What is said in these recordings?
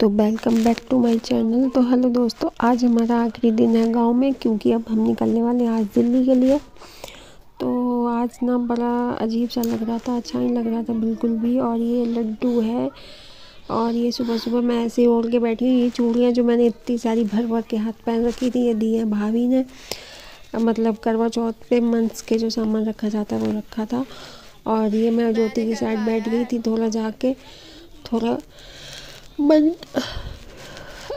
तो welcome back to my channel. तो hello दोस्तों, आज हमारा आखिरी दिन है गांव में, क्योंकि अब हम निकलने वाले हैं आज दिल्ली के लिए। तो आज ना बड़ा अजीब सा लग रहा था, अच्छा नहीं लग रहा था बिल्कुल भी। और ये लड्डू है और ये सुबह सुबह मैं ऐसे ही ओढ़ के बैठी हूँ। ये चूड़ियाँ जो मैंने इतनी सारी भर भर के हाथ पहन रखी थी, ये दी है भाभी ने। मतलब करवा चौथ पे मंस के जो सामान रखा जाता है वो रखा था। और ये मैं ज्योति की साइड बैठ गई थी, थोड़ा जाके थोड़ा मन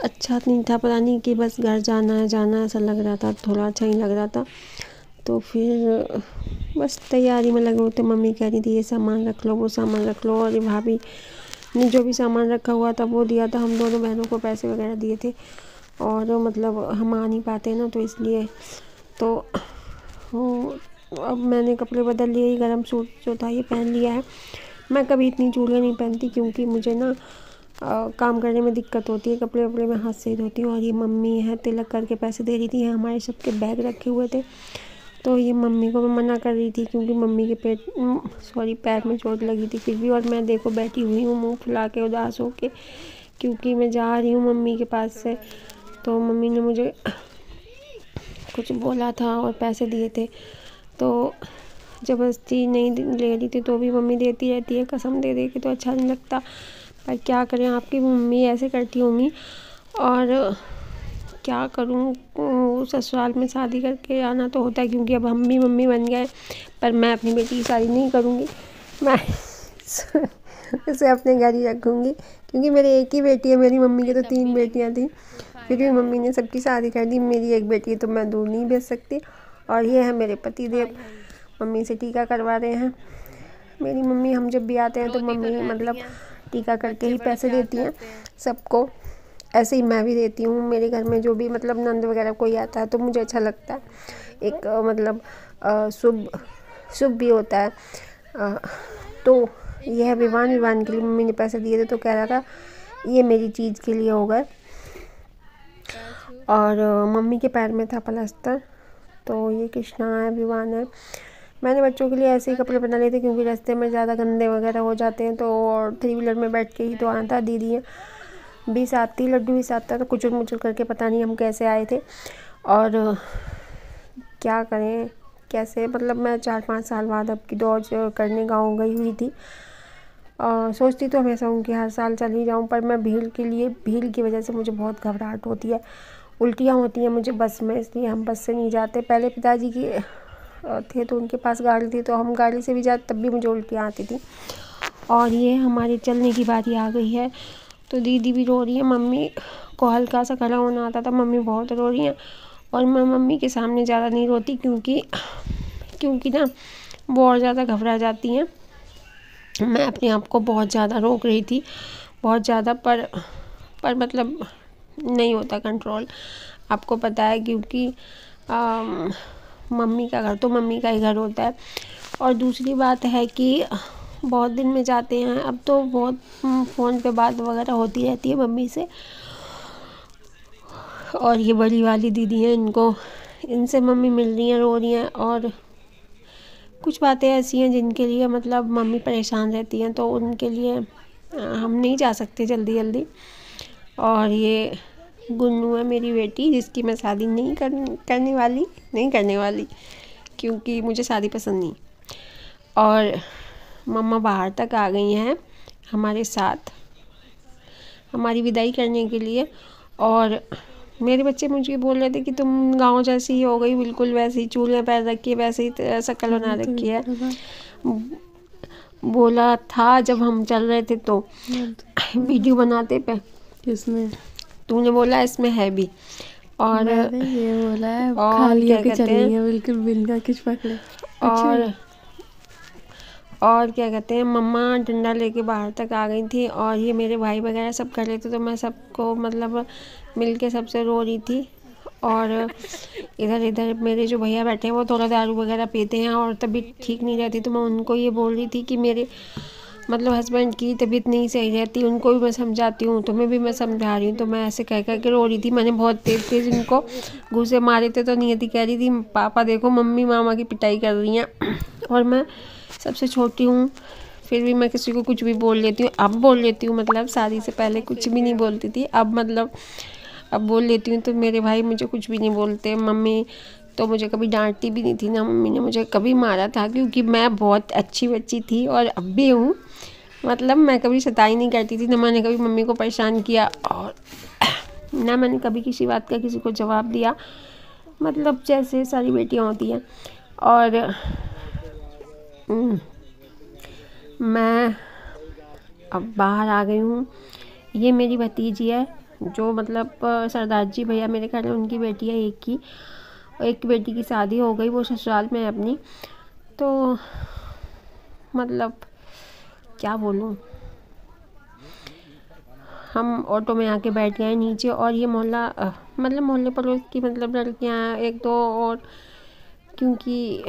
अच्छा नहीं था, पता नहीं कि बस घर जाना है ऐसा लग रहा था, थोड़ा अच्छा नहीं लग रहा था। तो फिर बस तैयारी में लगे होते। मम्मी कह रही थी ये सामान रख लो, वो सामान रख लो। और ये भाभी ने जो भी सामान रखा हुआ था वो दिया था। हम दोनों बहनों को पैसे वगैरह दिए थे, और मतलब हम आ नहीं पाते ना, तो इसलिए तो अब मैंने कपड़े बदल लिए। गरम सूट जो था ये पहन लिया है। मैं कभी इतनी चूड़ियाँ नहीं पहनती, क्योंकि मुझे ना काम करने में दिक्कत होती है। कपड़े वपड़े में हाथ से ही धोती हूँ। और ये मम्मी है तिलक करके पैसे दे रही थी। हमारे सबके बैग रखे हुए थे, तो ये मम्मी को मैं मना कर रही थी, क्योंकि मम्मी के पैर में चोट लगी थी फिर भी। और मैं देखो बैठी हुई हूँ मुँह फुला के, उदास होके, क्योंकि मैं जा रही हूँ मम्मी के पास से। तो मम्मी ने मुझे कुछ बोला था और पैसे दिए थे, तो ज़बरदस्ती नहीं ले रही थी, तो भी मम्मी देती रहती है कसम दे दे के, तो अच्छा नहीं लगता। पर क्या करें, आपकी मम्मी ऐसे करती होंगी। और क्या करूं, ससुराल में शादी करके आना तो होता है, क्योंकि अब हम भी मम्मी बन गए। पर मैं अपनी बेटी की शादी नहीं करूंगी, मैं इसे अपने घर ही रखूंगी, क्योंकि मेरी एक ही बेटी है। मेरी मम्मी की तो 3 बेटियां थी, फिर भी मम्मी ने सबकी शादी कर दी। मेरी एक बेटी है, तो मैं दूर नहीं भेज सकती। और ये है मेरे पति देव, मम्मी से टीका करवा रहे हैं। मेरी मम्मी, हम जब भी आते हैं तो मम्मी मतलब टीका करके ही पैसे देती हैं सबको। ऐसे ही मैं भी देती हूँ। मेरे घर में जो भी मतलब नंद वगैरह कोई आता है तो मुझे अच्छा लगता है। एक मतलब शुभ भी होता है। तो यह विवान के लिए मम्मी ने पैसे दिए थे, तो कह रहा था ये मेरी चीज़ के लिए हो गए। और मम्मी के पैर में था प्लास्टर। तो ये कृष्णा है, विवान है। मैंने बच्चों के लिए ऐसे ही कपड़े बना लिए थे, क्योंकि रास्ते में ज़्यादा गंदे वगैरह हो जाते हैं। तो और 3 व्हीलर में बैठ के ही तो आना था। दीदी भी साथ थी, लड्डू भी साथ था। तो कुचल मुचल करके पता नहीं हम कैसे आए थे। और क्या करें कैसे, मतलब मैं 4-5 साल बाद अब की दौड़ करने गाँव गई हुई थी। सोचती तो हमेशा हूँ कि हर साल चली जाऊँ, पर मैं भीड़ की वजह से मुझे बहुत घबराहट होती है। उल्टियाँ होती हैं मुझे बस में, इसलिए हम बस से नहीं जाते। पहले पिताजी की थे तो उनके पास गाड़ी थी, तो हम गाड़ी से भी जाते, तब भी मुझे उल्टियाँ आती थी। और ये हमारे चलने की बारी आ गई है। तो दीदी भी रो रही है, मम्मी को हल्का सा खड़ा होना आता था, मम्मी बहुत रो रही हैं। और मैं मम्मी के सामने ज़्यादा नहीं रोती, क्योंकि ना वो और ज़्यादा घबरा जाती हैं। मैं अपने आप को बहुत ज़्यादा रोक रही थी, बहुत ज़्यादा, पर मतलब नहीं होता कंट्रोल, आपको पता है। क्योंकि मम्मी का घर तो मम्मी का ही घर होता है। और दूसरी बात है कि बहुत दिन में जाते हैं, अब तो बहुत फ़ोन पे बात वगैरह होती रहती है मम्मी से। और ये बड़ी वाली दीदी हैं, इनसे मम्मी मिल रही हैं, रो रही हैं। और कुछ बातें ऐसी हैं जिनके लिए मतलब मम्मी परेशान रहती हैं, तो उनके लिए हम नहीं जा सकते जल्दी जल्दी। और ये गुन्नू है मेरी बेटी, जिसकी मैं शादी नहीं करने वाली, क्योंकि मुझे शादी पसंद नहीं। और मम्मा बाहर तक आ गई हैं हमारे साथ हमारी विदाई करने के लिए। और मेरे बच्चे मुझे बोल रहे थे कि तुम गांव जैसी ही हो गई, बिल्कुल वैसी ही चूड़ियाँ पहन रखी है, वैसे ही शक्ल बना रखी है। बोला था जब हम चल रहे थे तो वीडियो बनाते पे, किसने, तूने बोला इसमें है भी। और ये बोला है, और क्या कहते हैं, बिल्कुल बिना कुछ पकड़े। और क्या कहते हैं, मम्मा डंडा लेके बाहर तक आ गई थी। और ये मेरे भाई वगैरह सब कर रहे थे, तो मैं सबको मतलब मिल के सबसे रो रही थी। और इधर मेरे जो भैया बैठे हैं वो थोड़ा दारू वगैरह पीते हैं, और तबीयत ठीक नहीं रहती। तो मैं उनको ये बोल रही थी कि मेरे मतलब हस्बैंड की तबीयत नहीं सही रहती, उनको भी मैं समझाती हूँ, तुम्हें भी मैं समझा रही हूँ। तो मैं ऐसे कह के रो रही थी। मैंने बहुत तेज़ इनको घूंसे मारे थे। तो नियति कह रही थी पापा देखो मम्मी मामा की पिटाई कर रही हैं। और मैं सबसे छोटी हूँ, फिर भी मैं किसी को कुछ भी बोल लेती हूँ। अब बोल लेती हूँ, मतलब शादी से पहले कुछ भी नहीं बोलती थी, अब मतलब अब बोल लेती हूँ। तो मेरे भाई मुझे कुछ भी नहीं बोलते। मम्मी तो मुझे कभी डांटती भी नहीं थी, ना मम्मी ने मुझे कभी मारा था, क्योंकि मैं बहुत अच्छी बच्ची थी और अब भी हूँ। मतलब मैं कभी शैतानी नहीं करती थी, ना मैंने कभी मम्मी को परेशान किया और ना मैंने कभी किसी बात का किसी को जवाब दिया। मतलब जैसे सारी बेटियां होती हैं। और मैं अब बाहर आ गई हूँ। ये मेरी भतीजी है, जो मतलब सरदार जी भैया मेरे घर में उनकी बेटी है एक की। एक बेटी की शादी हो गई, वो ससुराल में है अपनी। तो मतलब क्या बोलूँ, हम ऑटो में आके बैठ गए नीचे और ये मोहल्ला मतलब मोहल्ले पड़ोस की मतलब लड़कियाँ एक दो और, क्योंकि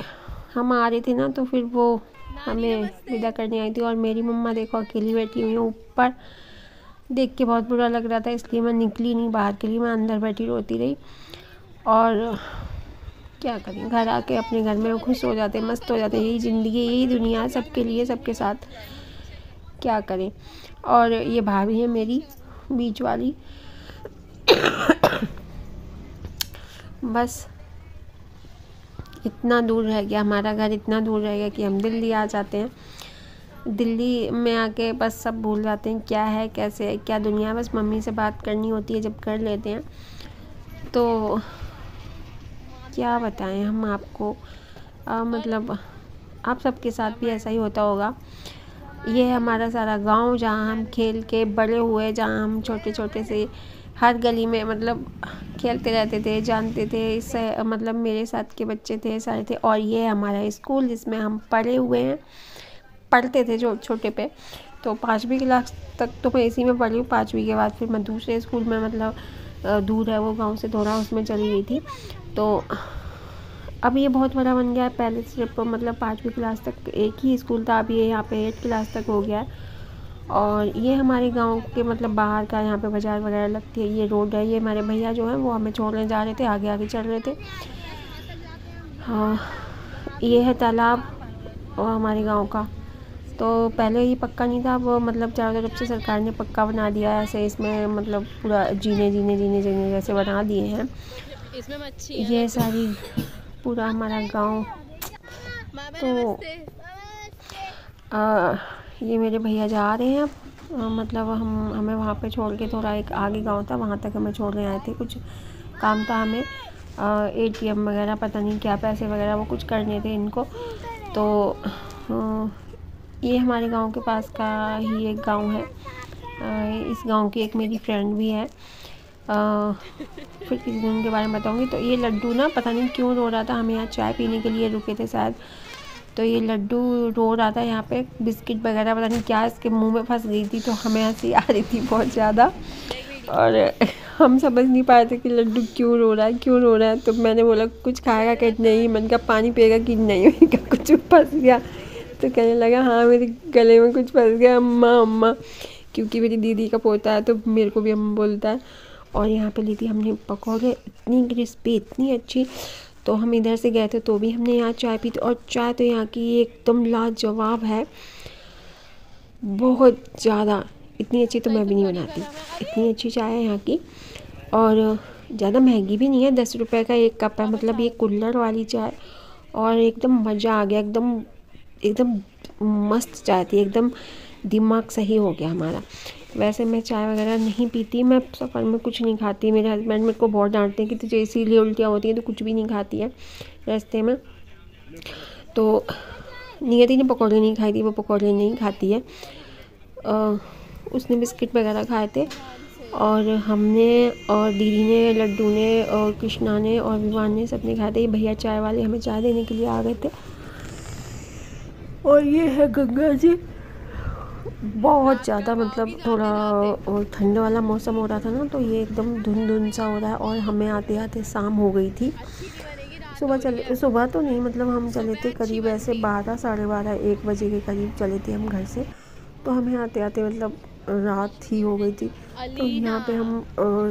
हम आ रहे थे ना, तो फिर वो हमें विदा करने आई थी। और मेरी मम्मा देखो अकेली बैठी हुई है ऊपर। देख के बहुत बुरा लग रहा था, इसलिए मैं निकली नहीं बाहर के लिए, मैं अंदर बैठी रोती रही। और क्या करें, घर आके अपने घर में खुश हो जाते, मस्त हो जाते। यही ज़िंदगी, यही दुनिया है सबके लिए, सबके साथ, क्या करें। और ये भाभी है मेरी बीच वाली। बस इतना दूर रह गया हमारा घर, इतना दूर रह गया कि हम दिल्ली आ जाते हैं। दिल्ली में आके बस सब भूल जाते हैं क्या है, कैसे है, क्या दुनिया है। बस मम्मी से बात करनी होती है, जब कर लेते हैं तो क्या बताएं हम आपको। मतलब आप सबके साथ भी ऐसा ही होता होगा। ये है हमारा सारा गांव, जहां हम खेल के बड़े हुए, जहां हम छोटे छोटे से हर गली में मतलब खेलते रहते थे, जानते थे। इससे मतलब मेरे साथ के बच्चे थे सारे थे। और ये है हमारा स्कूल जिसमें हम पढ़े हुए हैं, पढ़ते थे जो छोटे पे। तो 5वीं क्लास तक तो मैं इसी में पढ़ी हूँ। 5वीं के बाद फिर मैं दूसरे स्कूल में, मतलब दूर है वो गांव से थोड़ा, उसमें चली गई थी। तो अब ये बहुत बड़ा बन गया है। पहले सिर्फ मतलब 5वीं क्लास तक एक ही स्कूल था, अब ये यहाँ पे 8th क्लास तक हो गया है। और ये हमारे गांव के मतलब बाहर का, यहाँ पे बाज़ार वगैरह लगती है। ये रोड है। ये हमारे भैया जो हैं वो हमें छोड़ने जा रहे थे, आगे आगे चल रहे थे। हाँ, ये है तालाब और हमारे गांव का। तो पहले ये पक्का नहीं था, वो मतलब चारों तरफ से सरकार ने पक्का बना दिया है ऐसे। इसमें मतलब पूरा जीने जीने जीने जीने जैसे बना दिए हैं। इसमें मच्छी ये सारी पूरा हमारा गांव। तो ये मेरे भैया जा रहे हैं अब। मतलब हमें वहाँ पे छोड़ के, थोड़ा एक आगे गांव था, वहाँ तक हमें छोड़ने आए थे। कुछ काम था हमें, ATM वगैरह पता नहीं क्या, पैसे वगैरह वो कुछ करने थे इनको। तो ये हमारे गांव के पास का ही एक गांव है। इस गांव की एक मेरी फ्रेंड भी है। फिर किसी दिन उनके बारे में बताऊंगी। तो ये लड्डू ना पता नहीं क्यों रो रहा था। हम यहाँ चाय पीने के लिए रुके थे शायद, तो ये लड्डू रो रहा था। यहाँ पे बिस्किट वगैरह पता नहीं क्या इसके मुंह में फंस गई थी, तो हमें हंसी आ रही थी बहुत ज़्यादा। और हम समझ नहीं पाए थे कि लड्डू क्यों रो रहा है, क्यों रो रहा है। तो मैंने बोला कुछ खाएगा कि नहीं, मैंने कहा पानी पिएगा कि नहीं, कुछ फंस गया। तो कहने लगा हाँ मेरे गले में कुछ फंस गया अम्मा अम्मा, क्योंकि मेरी दीदी का पोता है तो मेरे को भी अम्मा बोलता है। और यहाँ पे ली थी हमने पकौड़े, इतनी क्रिस्पी, इतनी अच्छी। तो हम इधर से गए थे तो भी हमने यहाँ चाय पी थी। और चाय तो यहाँ की एकदम लाजवाब है, बहुत ज़्यादा। इतनी अच्छी तो मैं भी नहीं बनाती, इतनी अच्छी चाय है यहाँ की। और ज़्यादा महंगी भी नहीं है, 10 रुपये का एक कप है। मतलब ये कुल्हड़ वाली चाय, और एकदम मज़ा आ गया। एकदम एकदम मस्त चाय थी, एकदम दिमाग सही हो गया हमारा। वैसे मैं चाय वगैरह नहीं पीती, मैं सफ़र में कुछ नहीं खाती। मेरे हस्बैंड मेरे को बहुत डांटते हैं कि तुझे इसीलिए उल्टियाँ होती हैं, तो कुछ भी नहीं खाती है रास्ते में। तो नियति ने पकौड़े नहीं खाई थी, वो पकौड़े नहीं खाती है। उसने बिस्किट वगैरह खाए थे, और हमने और दीदी ने, लड्डू ने और कृष्णा ने और विवान ने, सबने खाए थे। ये भैया चाय वाले हमें चाय देने के लिए आ गए थे। और ये है गंगा जी। बहुत ज़्यादा मतलब थोड़ा और ठंड वाला मौसम हो रहा था ना, तो ये एकदम धुंध धुंध सा हो रहा है। और हमें आते आते शाम हो गई थी। सुबह तो नहीं, मतलब हम चले थे करीब ऐसे 12, साढ़े 12, 1 बजे के करीब चले थे हम घर से। तो हमें आते आते मतलब रात ही हो गई थी। तो यहाँ पे हम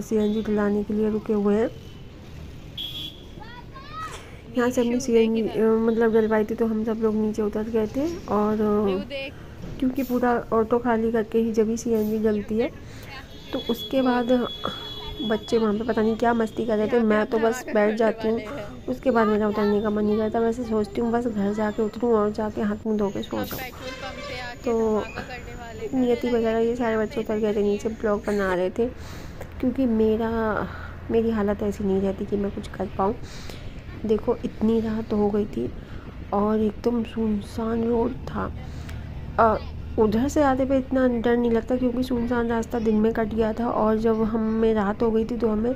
CNG डलाने के लिए रुके हुए हैं। यहाँ से हमने CNG मतलब डलवाई थी, तो हम सब लोग नीचे उतर गए थे। और क्योंकि पूरा ऑटो खाली करके ही जब CNG जलती है। तो उसके बाद बच्चे वहाँ पे पता नहीं क्या मस्ती कर रहे थे, मैं तो बस बैठ जाती हूँ। उसके बाद मेरा उतरने का मन नहीं करता, वैसे सोचती हूँ बस घर जाके उतरूँ और जाके हाथ मुँह धो के सो जाऊँ। तो नियति वगैरह ये सारे बच्चे उतर गए थे नीचे, ब्लॉग बना रहे थे, क्योंकि मेरी हालत ऐसी नहीं रहती कि मैं कुछ कर पाऊँ। देखो इतनी रात हो गई थी और एकदम सुनसान रोड था। उधर से आते पे इतना डर नहीं लगता क्योंकि सुनसान रास्ता दिन में कट गया था, और जब हमें रात हो गई थी तो हमें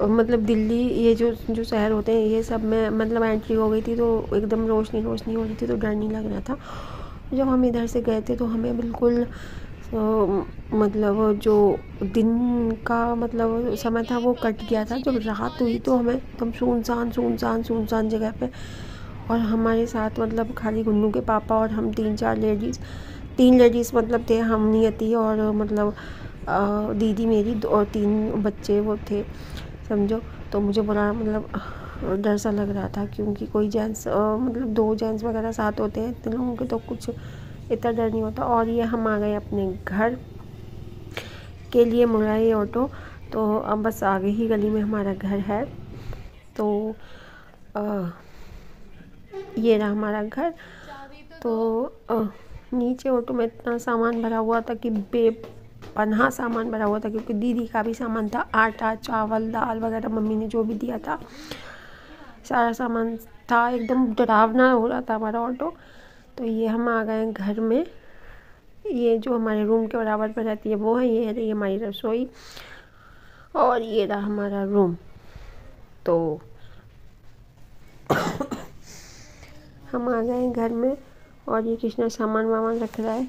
मतलब दिल्ली ये जो शहर होते हैं ये सब में मतलब एंट्री हो गई थी, तो एकदम रोशनी हो रही थी, तो डर नहीं लग रहा था। जब हम इधर से गए थे तो हमें बिल्कुल मतलब जो दिन का मतलब समय था वो कट गया था। जब रात हुई तो हमें एकदम सुनसान जगह पे, और हमारे साथ मतलब खाली गुन्नू के पापा और हम तीन लेडीज़ मतलब थे, हम नियति और मतलब दीदी मेरी और 3 बच्चे वो थे, समझो। तो मुझे बड़ा मतलब डर सा लग रहा था, क्योंकि कोई जेंट्स मतलब 2 जेंट्स वगैरह साथ होते हैं, इतने लोगों के तो कुछ इतना डर नहीं होता। और ये हम आ गए अपने घर के लिए, मुड़ा ये ऑटो। तो अब बस आगे ही गली में हमारा घर है। तो ये रहा हमारा घर। तो नीचे ऑटो में इतना सामान भरा हुआ था कि बेपनाह सामान भरा हुआ था, क्योंकि दीदी का भी सामान था, आटा चावल दाल वगैरह मम्मी ने जो भी दिया था सारा सामान था। एकदम डरावना हो रहा था हमारा ऑटो। तो ये हम आ गए घर में। ये जो हमारे रूम के बराबर पर रहती है वो है, ये रही हमारी रसोई, और ये रहा हमारा रूम। तो हम आ गए घर में, और ये कृष्णा सामान वामान रख रहा है।